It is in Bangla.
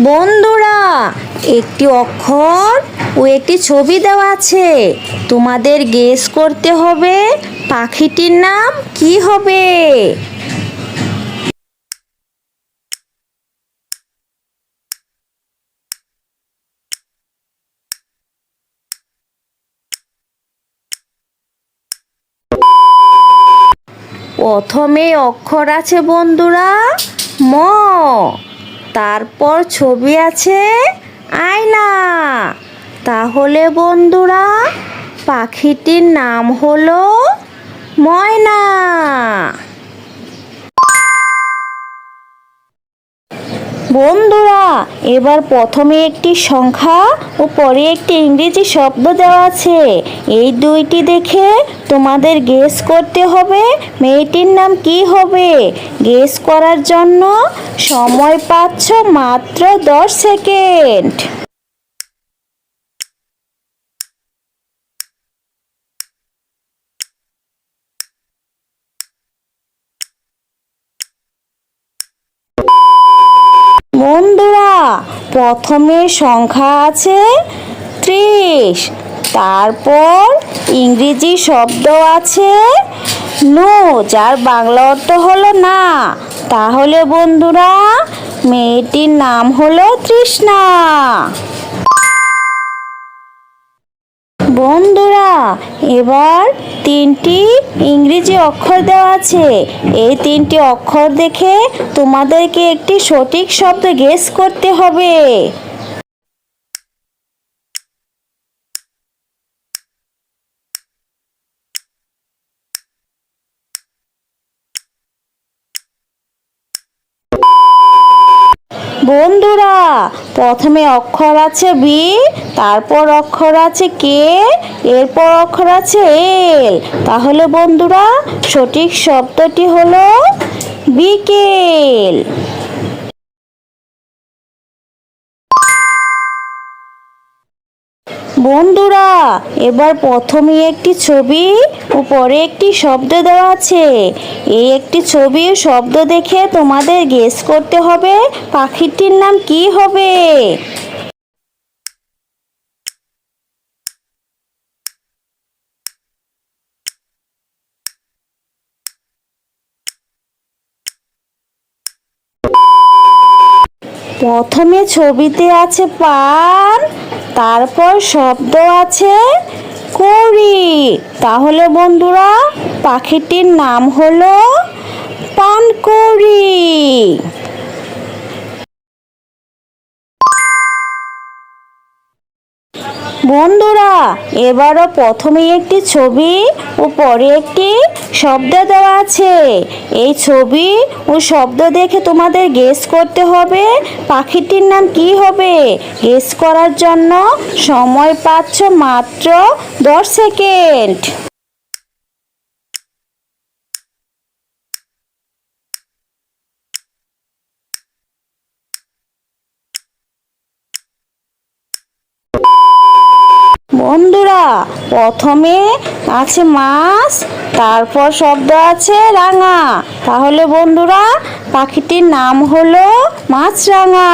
বন্ধুরা, একটি অক্ষর ও একটি ছবি দেওয়া আছে। তোমাদের গেস করতে হবে পাখিটির নাম কি হবে। প্রথমে অক্ষর আছে বন্ধুরা ম, তারপর ছবি আছে আয়না। তাহলে বন্ধুরা পাখিটির নাম হলো ময়না। বন্ধুরা, এবার প্রথমে একটি সংখ্যা ও পরে একটি ইংরেজি শব্দ দেওয়া আছে। এই দুইটি দেখে তোমাদের গেস করতে হবে মেয়েটির নাম কি হবে। গেস করার জন্য সময় পাচ্ছ মাত্র 10 সেকেন্ড। বন্ধুরা, প্রথমে সংখ্যা আছে 30, তারপর ইংরেজি শব্দ আছে নো, যার বাংলা অর্থ হলো না। তাহলে বন্ধুরা মেয়েটির নাম হলো তৃষ্ণা। বন্ধুরা, এবার তিনটি ইংরেজি অক্ষর দেওয়া আছে। এই তিনটি অক্ষর দেখে তোমাদেরকে একটি সঠিক শব্দ গেস করতে হবে। বন্ধুরা, প্রথমে অক্ষর আছে বি, তারপর অক্ষর আছে কে, এরপর অক্ষর আছে এল। তাহলে বন্ধুরা সঠিক শব্দটি হলো বিকেল। বন্ধুরা, এবার প্রথমে একটি ছবি ও পরে একটি শব্দ দেওয়া আছে। এই একটি ছবি ও শব্দ দেখে তোমাদের গেস করতে হবে পাখিটির নাম কি হবে। প্রথমে ছবিতে আছে পান, তারপর শব্দ আছে কড়ি। তাহলে বন্ধুরা পাখিটির নাম হলো পানকড়ি। বন্ধুরা, এবারও প্রথমে একটি ছবি ও পরে একটি শব্দ দেওয়া আছে। এই ছবি ও শব্দ দেখে তোমাদের গেস করতে হবে পাখিটির নাম কি হবে। গেস করার জন্য সময় পাচ্ছ মাত্র 10 সেকেন্ড। বন্ধুরা, প্রথমে আছে মাছ, তারপর শব্দ আছে রাঙা। তাহলে বন্ধুরা পাখিটির নাম হলো মাছরাঙা।